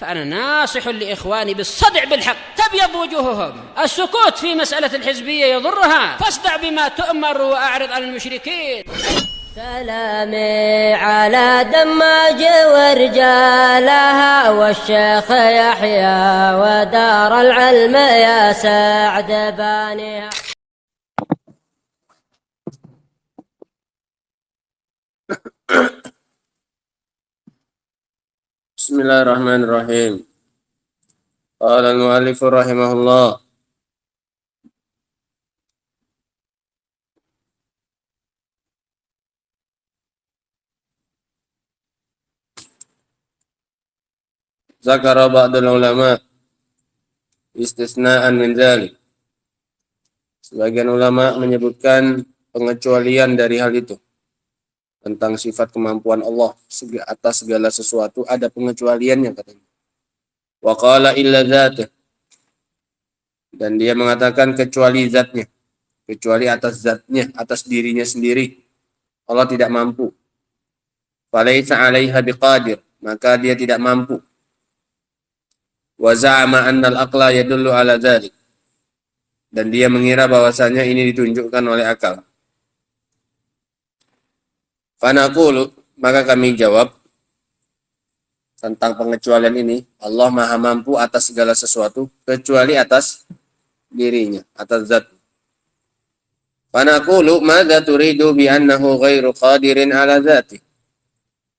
فأنا ناصح لإخواني بالصدع بالحق تبيض وجوههم. السكوت في مسألة الحزبية يضرها، فاصدع بما تؤمر وأعرض عن المشركين. سلامي على دماج ورجالها والشيخ يحيى ودار العلم يا سعد بانيها. بسم الله الرحمن الرحيم. قال المؤلف رحمه الله: Zakara ba'dul ulama istisna'an min dzalik. Sebagian ulama menyebutkan pengecualian dari hal itu. Tentang sifat kemampuan Allah atas segala sesuatu ada pengecualiannya katanya. Wa qala illa dzatih. Dan dia mengatakan kecuali zatnya. Kecuali atas zatnya, atas dirinya sendiri. Allah tidak mampu. Falaisa 'alaiha biqadir. Maka dia tidak mampu. Wa za'ama anna al-aqla yadullu 'ala dzalik. Dan dia mengira bahwasanya ini ditunjukkan oleh akal. Fanaqulu, maka kami jawab tentang pengecualian ini, Allah Maha mampu atas segala sesuatu kecuali atas dirinya, atas zat. Fanaqulu madza turidu bi annahu ghairu qadirin 'ala dzati.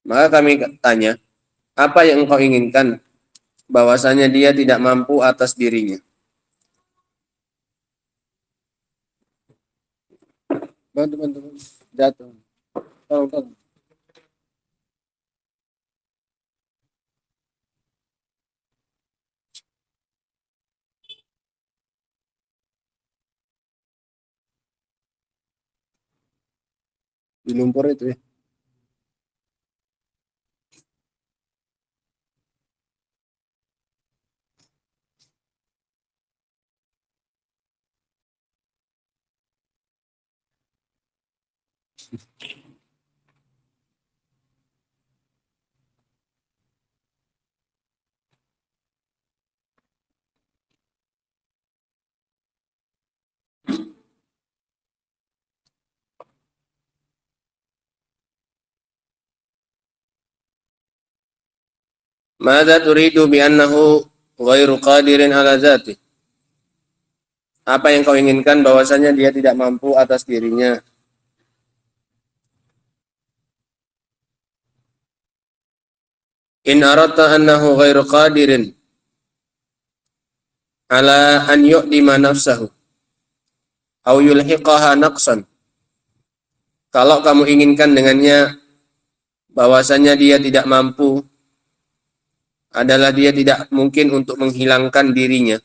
Maka kami tanya, apa yang engkau inginkan bahwasanya dia tidak mampu atas dirinya? Bantu jatuh. Tolong. Di lumpur itu ya. Madza turidu bi annahu ghairu qadirin 'ala dzati. Apa yang kau inginkan bahwasanya dia tidak mampu atas dirinya? In aradta annahu ghairu qadirin 'ala an yu'dima nafsahu aw yulhiqaha naqsan. Kalau kamu inginkan dengannya bahwasanya dia tidak mampu adalah dia tidak mungkin untuk menghilangkan dirinya,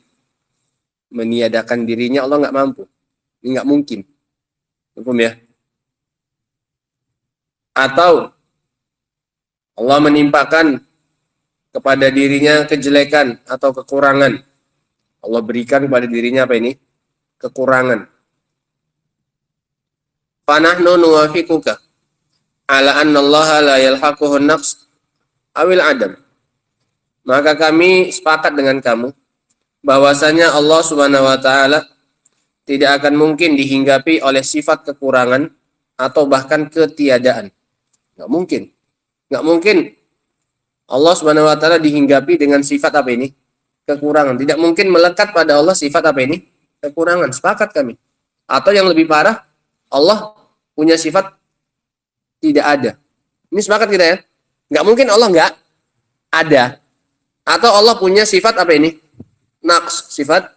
meniadakan dirinya, Allah nggak mampu, ini nggak mungkin, hukum ya. Atau Allah menimpakan kepada dirinya kejelekan atau kekurangan, Allah berikan kepada dirinya apa ini? Kekurangan. Fanahnu nuwafiquka ala anna Allah la yalhaquhu an-naqs awil adam. Maka kami sepakat dengan kamu bahwasanya Allah Subhanahu wa taala tidak akan mungkin dihinggapi oleh sifat kekurangan atau bahkan ketiadaan. Enggak mungkin. Enggak mungkin Allah Subhanahu wa taala dihinggapi dengan sifat apa ini? Kekurangan. Tidak mungkin melekat pada Allah sifat apa ini? Kekurangan. Sepakat kami. Atau yang lebih parah, Allah punya sifat tidak ada. Ini sepakat kita ya? Enggak mungkin Allah enggak ada. Atau Allah punya sifat apa ini? Naqs, sifat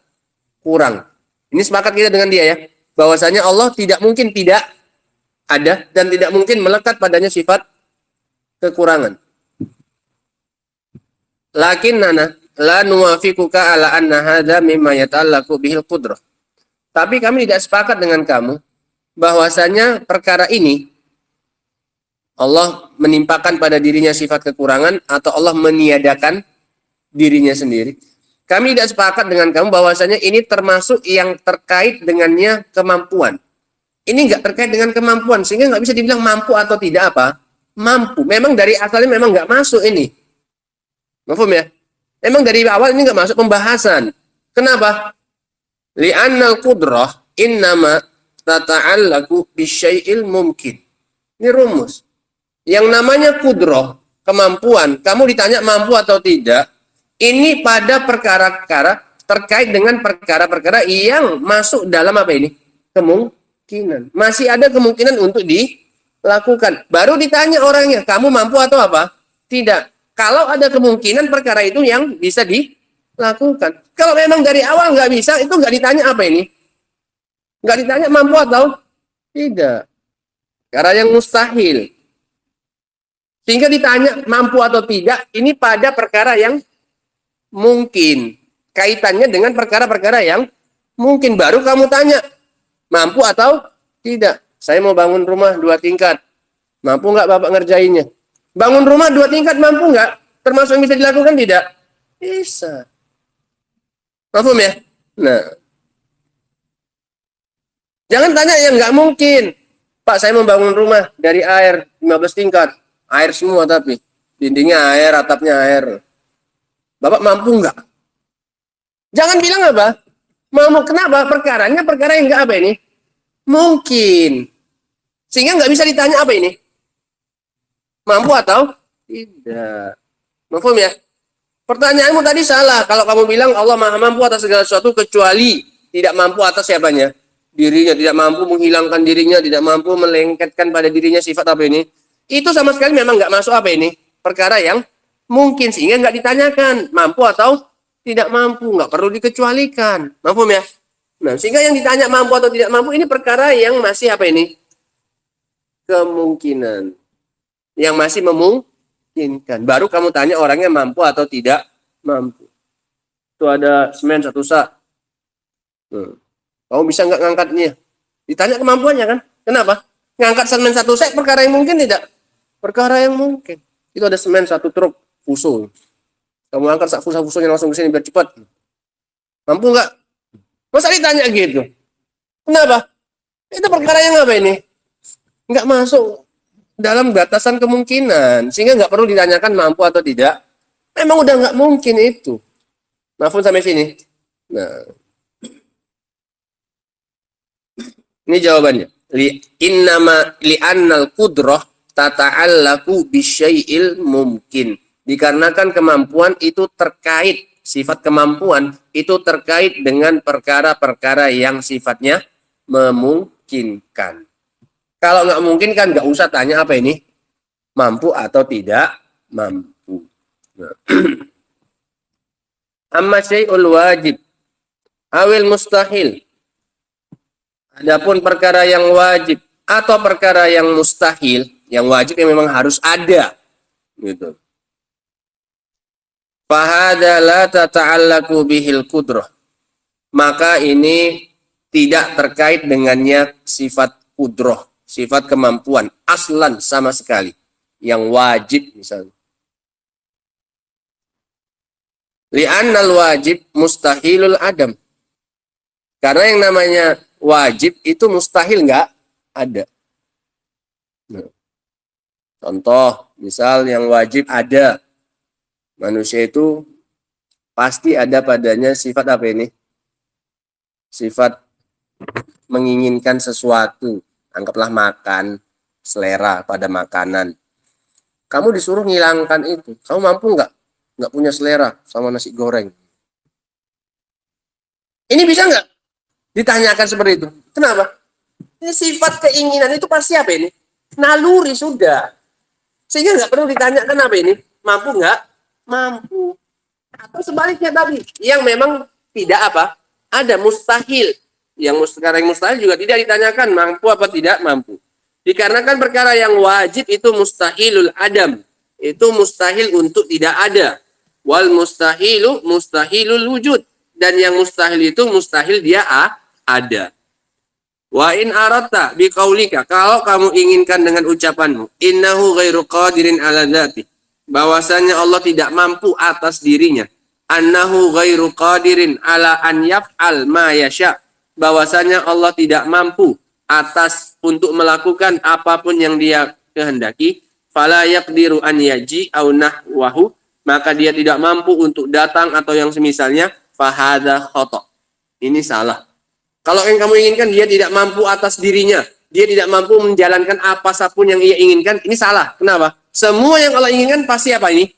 kurang. Ini sepakat kita dengan dia ya. Bahwasanya Allah tidak mungkin tidak ada dan tidak mungkin melekat padanya sifat kekurangan. Lakinnana la nuwafiquka ala anna hadza mimma yata'allaqu bihil qudrah. Tapi kami tidak sepakat dengan kamu bahwasanya perkara ini Allah menimpakan pada dirinya sifat kekurangan atau Allah meniadakan dirinya sendiri. Kami tidak sepakat dengan kamu bahwasanya ini termasuk yang terkait dengannya kemampuan. Ini enggak terkait dengan kemampuan sehingga enggak bisa dibilang mampu atau tidak apa? Mampu. Memang dari asalnya memang enggak masuk ini. Mafhum ya? Memang dari awal ini nggak masuk pembahasan. Kenapa? Li'annal qudrah innama tata'allaku bisyai'il mumkin. Ini rumus. Yang namanya kudrah, kemampuan, kamu ditanya mampu atau tidak, ini pada perkara-perkara terkait dengan perkara-perkara yang masuk dalam apa ini? Kemungkinan. Masih ada kemungkinan untuk dilakukan. Baru ditanya orangnya, kamu mampu atau apa? Tidak. Kalau ada kemungkinan perkara itu yang bisa dilakukan. Kalau memang dari awal nggak bisa, itu nggak ditanya apa ini? Nggak ditanya mampu atau tidak. Karena yang mustahil. Sehingga ditanya mampu atau tidak, ini pada perkara yang mungkin. Kaitannya dengan perkara-perkara yang mungkin. Baru kamu tanya, mampu atau tidak. Saya mau bangun rumah 2 tingkat. Mampu nggak Bapak ngerjainnya? Bangun rumah 2 tingkat mampu nggak? Termasuk yang bisa dilakukan tidak? Bisa. Paham ya? Nah. Jangan tanya yang nggak mungkin. Pak, saya mau bangun rumah dari air 15 tingkat. Air semua tapi. Dindingnya air, atapnya air. Bapak mampu nggak? Jangan bilang apa? Mampu. Kenapa? Perkaranya perkara yang nggak apa ini? Mungkin. Sehingga nggak bisa ditanya apa ini? Mampu atau tidak? Mafhum ya? Pertanyaanmu tadi salah. Kalau kamu bilang Allah maha mampu atas segala sesuatu kecuali tidak mampu atas siapanya? Dirinya. Tidak mampu menghilangkan dirinya. Tidak mampu melengketkan pada dirinya sifat apa ini? Itu sama sekali memang nggak masuk apa ini? Perkara yang mungkin. Sehingga nggak ditanyakan mampu atau tidak mampu. Nggak perlu dikecualikan. Mafhum ya? Nah, sehingga yang ditanya mampu atau tidak mampu ini perkara yang masih apa ini? Kemungkinan. Yang masih memungkinkan. Baru kamu tanya orangnya mampu atau tidak mampu. Itu ada semen 1 sak. Kamu bisa nggak ngangkatnya? Ditanya kemampuannya kan? Kenapa? Ngangkat semen 1 sak perkara yang mungkin tidak? Perkara yang mungkin. Itu ada semen 1 truk fuso. Kamu angkat sak fuso-fusonya langsung ke sini biar cepat. Mampu nggak? Masa ditanya gitu? Kenapa? Itu perkara yang apa ini? Nggak masuk dalam batasan kemungkinan. Sehingga nggak perlu ditanyakan mampu atau tidak. Memang udah nggak mungkin itu. Mafhum sampai sini? Nah. Ini jawabannya. Li'annal qudrah tata'allaku bisyai'il mumkin. Dikarenakan kemampuan itu terkait, sifat kemampuan itu terkait dengan perkara-perkara yang sifatnya memungkinkan. Kalau nggak mungkin kan nggak usah tanya apa ini? Mampu atau tidak mampu. Nah. Amma syai'ul wajib awil mustahil. Adapun perkara yang wajib atau perkara yang mustahil, yang wajib yang memang harus ada, gitu. Fahada la tata'allaku bihil qudrah. Maka ini tidak terkait dengannya sifat qudrah, sifat kemampuan aslan sama sekali. Yang wajib misalnya. Li'annal wajib mustahilul adam. Karena yang namanya wajib itu mustahil nggak ada. Nah. Contoh, misal yang wajib ada. Manusia itu pasti ada padanya sifat apa ini? Sifat menginginkan sesuatu. Anggaplah makan, selera pada makanan. Kamu disuruh ngilangkan itu. Kamu mampu nggak? Nggak punya selera sama nasi goreng. Ini bisa nggak ditanyakan seperti itu? Kenapa? Ini sifat keinginan itu pasti apa ini? Naluri sudah. Sehingga nggak perlu ditanyakan apa ini? Mampu nggak? Mampu. Atau sebaliknya tadi, yang memang tidak apa? Ada mustahil. Yang sekarang mustahil juga tidak ditanyakan mampu apa tidak mampu. Dikarenakan perkara yang wajib itu mustahilul adam. Itu mustahil untuk tidak ada. Wal mustahilu mustahilul wujud. Dan yang mustahil itu mustahil dia ada. Wa in aratta biqaulika, kalau kamu inginkan dengan ucapanmu, innahu ghairu qadirin ala dzati, bahwasanya Allah tidak mampu atas dirinya, annahu ghairu qadirin ala an yaf'al ma yasha, bahwasanya Allah tidak mampu atas untuk melakukan apapun yang dia kehendaki, fala yaqdiru an yaji au nahwahu, maka dia tidak mampu untuk datang atau yang semisalnya, fahadha khata'. Ini salah. Kalau yang kamu inginkan dia tidak mampu atas dirinya, dia tidak mampu menjalankan apa sapun yang ia inginkan, ini salah. Kenapa? Semua yang Allah inginkan pasti apa ini?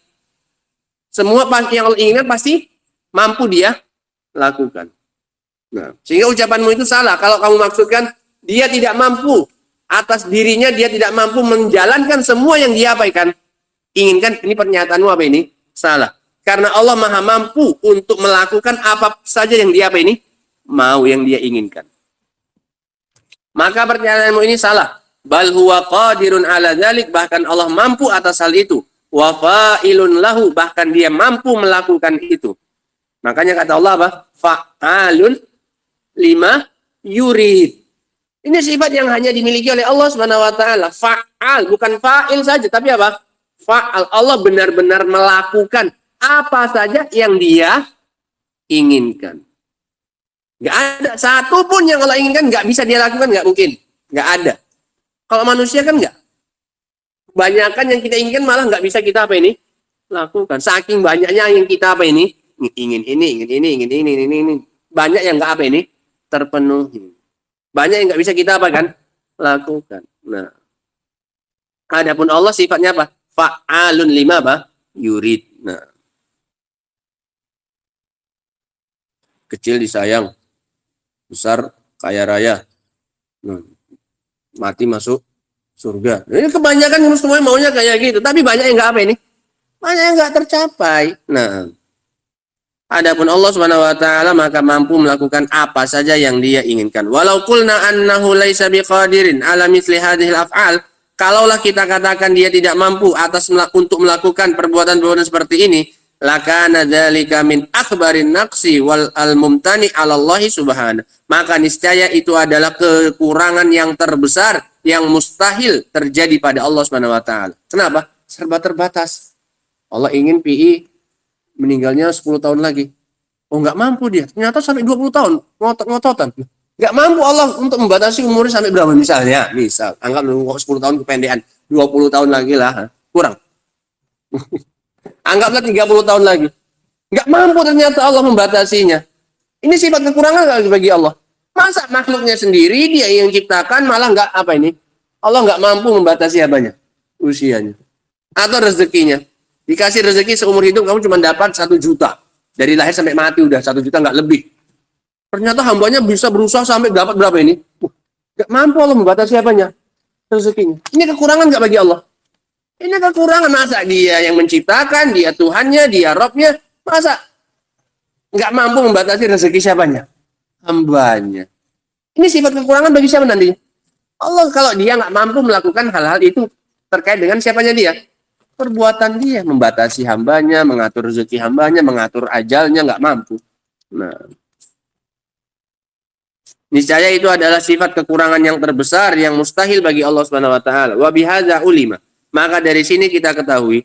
Semua yang Allah inginkan pasti mampu dia lakukan. Nah, sehingga ucapanmu itu salah. Kalau kamu maksudkan dia tidak mampu atas dirinya, dia tidak mampu menjalankan semua yang dia inginkan, ini pernyataanmu apa ini? Salah. Karena Allah Maha mampu untuk melakukan apa saja yang dia mau, yang dia inginkan. Maka pernyataanmu ini salah. Bal huwa qadirun ala dzalik, bahkan Allah mampu atas hal itu. Wa fa'ilun lahu, bahkan dia mampu melakukan itu. Makanya kata Allah apa? Fa'alun lima yurid. Ini sifat yang hanya dimiliki oleh Allah Subhanahu wa taala. Fa'al, bukan fa'il saja, tapi apa? Fa'al. Allah benar-benar melakukan apa saja yang dia inginkan. Nggak ada satu pun yang Allah inginkan nggak bisa dia lakukan, nggak mungkin. Nggak ada. Kalau manusia kan nggak. Kebanyakan yang kita inginkan malah nggak bisa kita lakukan. Saking banyaknya yang kita ingin ini. Banyak yang nggak terpenuhi. Banyak yang nggak bisa kita lakukan. Nah, adapun Allah sifatnya apa? Fa'alun lima yurid. Nah, kecil disayang, besar kaya raya, mati masuk surga. Ini kebanyakan semuanya maunya kayak gitu, tapi banyak yang nggak banyak yang nggak tercapai. Nah, adapun Allah Subhanahu wa taala maka mampu melakukan apa saja yang dia inginkan. Walau qulna annahu laisa biqadirin ala mithli hadhil af'al, kalaulah kita katakan dia tidak mampu untuk melakukan perbuatan-perbuatan seperti ini, lakana dzalika min akhbarin naqsi wal al-mumtani 'ala Allah subhanahu. Maka niscaya itu adalah kekurangan yang terbesar yang mustahil terjadi pada Allah Subhanahu wa taala. Kenapa? Serba terbatas. Allah ingin PI meninggalnya 10 tahun lagi. Oh, nggak mampu dia. Ternyata sampai 20 tahun ngotot-ngototan. Nggak mampu Allah untuk membatasi umurnya sampai berapa misalnya. Misal, anggap 10 tahun kependekan. 20 tahun lagi lah. Kurang. Anggaplah 30 tahun lagi. Nggak mampu ternyata Allah membatasinya. Ini sifat kekurangan bagi Allah. Masa makhluknya sendiri dia yang ciptakan malah nggak Allah nggak mampu membatasi apanya? Usianya. Atau rezekinya. Dikasih rezeki seumur hidup kamu cuma dapat 1 juta. Dari lahir sampai mati udah 1 juta nggak lebih. Ternyata hambanya bisa berusaha sampai dapat berapa ini? Nggak mampu Allah membatasi apanya? Rezekinya. Ini kekurangan nggak bagi Allah? Ini kekurangan. Masa dia yang menciptakan, dia Tuhannya, dia Robnya, masa nggak mampu membatasi rezeki siapanya? Hambanya. Ini sifat kekurangan bagi siapa nanti? Allah kalau dia nggak mampu melakukan hal-hal itu terkait dengan siapanya dia? Perbuatan dia, membatasi hambanya, mengatur rezeki hambanya, mengatur ajalnya, nggak mampu. Nah, niscaya itu adalah sifat kekurangan yang terbesar yang mustahil bagi Allah Subhanahu wa taala. Wa bihadza ulima. Maka dari sini kita ketahui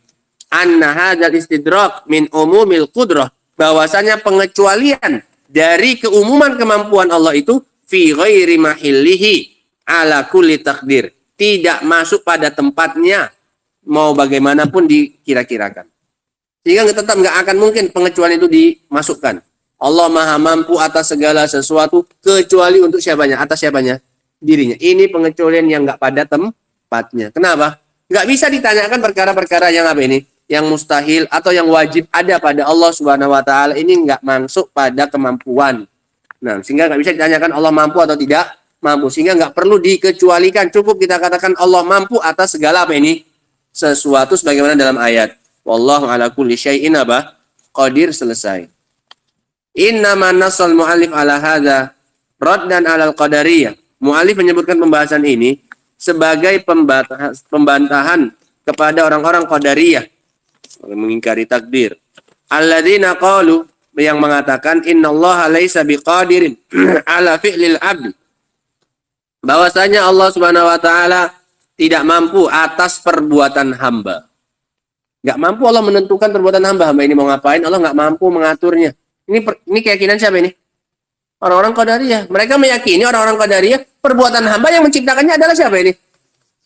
anna hadzal istidrak min umumil qudrah, bahwasanya pengecualian dari keumuman kemampuan Allah itu fi ghairi mahillihi ala kulli takdir, tidak masuk pada tempatnya mau bagaimanapun dikira-kirakan. Sehingga tetap nggak akan mungkin pengecualian itu dimasukkan. Allah Maha mampu atas segala sesuatu kecuali untuk siapanya? Atas siapanya? Dirinya. Ini pengecualian yang nggak pada tempatnya. Kenapa? Nggak bisa ditanyakan perkara-perkara yang yang mustahil atau yang wajib ada pada Allah Subhanahu wa taala, ini nggak masuk pada kemampuan. Nah, sehingga nggak bisa ditanyakan Allah mampu atau tidak mampu. Sehingga nggak perlu dikecualikan. Cukup kita katakan Allah mampu atas segala sesuatu sebagaimana dalam ayat. Wallahu ala kulli syai'in qadir, selesai. Innama nassal mu'allif ala hadza raddan ala al-qadariyah. Mu'allif menyebutkan pembahasan ini sebagai pembantahan kepada orang-orang qadariyah, mengingkari takdir. Alladzina qalu, yang mengatakan innallaha laisa biqadirin ala fi'lil abd, bahwasanya Allah Subhanahu wa taala tidak mampu atas perbuatan hamba. Nggak mampu Allah menentukan perbuatan hamba. Hamba ini mau ngapain, Allah nggak mampu mengaturnya. Ini keyakinan siapa ini? Orang-orang Qadariyah. Mereka meyakini orang-orang Qadariyah perbuatan hamba yang menciptakannya adalah siapa ini?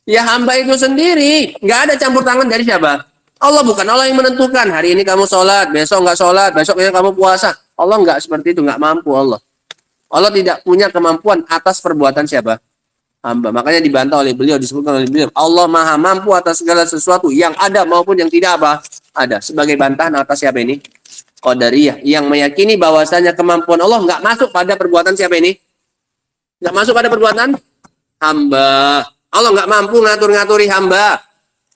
Ya hamba itu sendiri. Nggak ada campur tangan dari siapa? Allah bukan Allah yang menentukan hari ini kamu sholat, besok nggak sholat, besoknya kamu puasa. Allah nggak seperti itu, nggak mampu Allah. Allah tidak punya kemampuan atas perbuatan siapa? Hamba. Makanya dibantah oleh beliau, disebutkan oleh beliau, Allah maha mampu atas segala sesuatu yang ada maupun yang tidak apa? Ada. Sebagai bantahan atas siapa ini? Qadariyah. Yang meyakini bahwasanya kemampuan Allah nggak masuk pada perbuatan siapa ini? Nggak masuk pada perbuatan hamba. Allah nggak mampu ngatur-ngaturi hamba.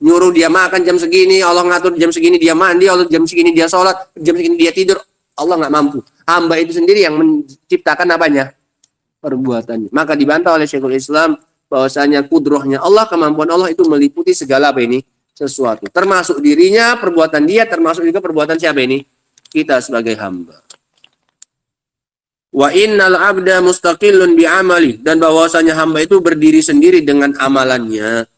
Nyuruh dia makan jam segini, Allah ngatur jam segini dia mandi, Allah jam segini dia sholat, jam segini dia tidur. Allah nggak mampu. Hamba itu sendiri yang menciptakan apanya? Perbuatannya. Maka dibantah oleh Syekhul Islam bahwasanya kudrohnya Allah, kemampuan Allah itu meliputi segala apa ini? Sesuatu. Termasuk dirinya, perbuatan dia, termasuk juga perbuatan siapa ini? Kita sebagai hamba. Wa innal abda mustaqillun bi amali, dan bahwasanya hamba itu berdiri sendiri dengan amalannya.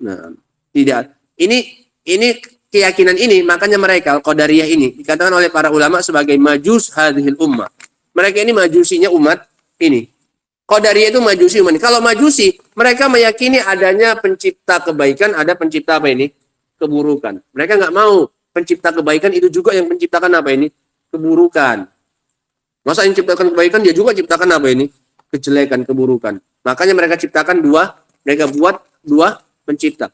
Nah, tidak. Ini keyakinan ini, makanya mereka Qadariyah ini dikatakan oleh para ulama sebagai majus hadhil ummah. Mereka ini majusinya umat ini. Qadariyah itu majusi umat ini. Kalau majusi, mereka meyakini adanya pencipta kebaikan, ada pencipta apa ini? Keburukan. Mereka nggak mau pencipta kebaikan itu juga yang menciptakan apa ini? Keburukan. Masa yang ciptakan kebaikan, dia juga ciptakan apa ini? Kejelekan, keburukan. Makanya mereka ciptakan mereka buat dua pencipta.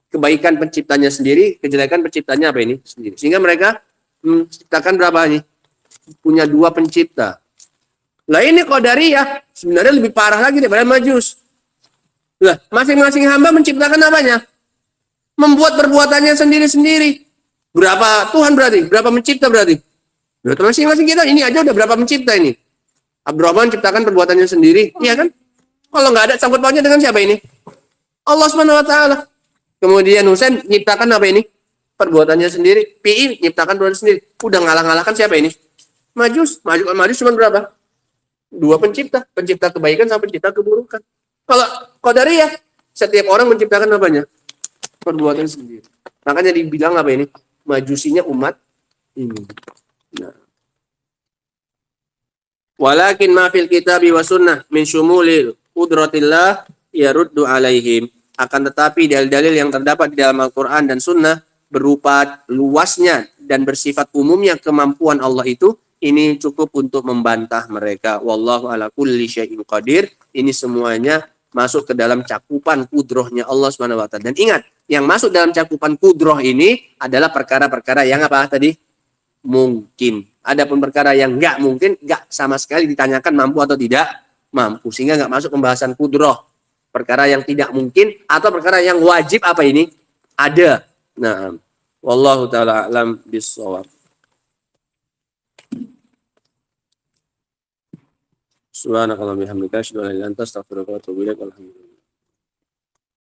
Kebaikan penciptanya sendiri, kejelekan penciptanya apa ini? Sendiri. Sehingga mereka menciptakan berapa ini? Punya dua pencipta. Lah ini Qadariyah sebenarnya lebih parah lagi daripada Majus. Lah, masing-masing hamba menciptakan apanya? Membuat perbuatannya sendiri-sendiri. Berapa Tuhan berarti? Berapa mencipta berarti? Berarti masing-masing kita ini aja udah berapa mencipta ini? Abdurrahman ciptakan perbuatannya sendiri, iya kan? Kalau nggak ada sangkut pautnya dengan siapa ini? Allah Subhanahu wa taala. Kemudian Husain nyiptakan apa ini? Perbuatannya sendiri. PI nyiptakan perbuatan sendiri. Udah ngalah-ngalahkan siapa ini? Majus cuma berapa? Dua pencipta. Pencipta kebaikan sama pencipta keburukan. Kalau Qadariyah, setiap orang menciptakan apanya? Perbuatan sendiri. Makanya dibilang apa ini? Majusinya umat ini. Nah. Walakin ma fil kitabi wa sunnah min syumuli qudratillah yaruddu alaihim. Akan tetapi dalil-dalil yang terdapat di dalam Al-Quran dan Sunnah berupa luasnya dan bersifat umumnya kemampuan Allah itu, ini cukup untuk membantah mereka. Wallahu ala kulli syai'in qadir. Ini semuanya masuk ke dalam cakupan kudrohnya Allah SWT. Dan ingat, yang masuk dalam cakupan kudroh ini adalah perkara-perkara yang apa tadi? Mungkin. Adapun perkara yang nggak mungkin, nggak sama sekali ditanyakan mampu atau tidak mampu. Sehingga nggak masuk pembahasan kudroh. Perkara yang tidak mungkin atau perkara yang wajib apa ini? Ada. Nah, wallahu taala alam bissawab. Subhanakallahumma wa bihamdika asyhadu an la ilaha illa anta astaghfiruka wa atubu ilaik.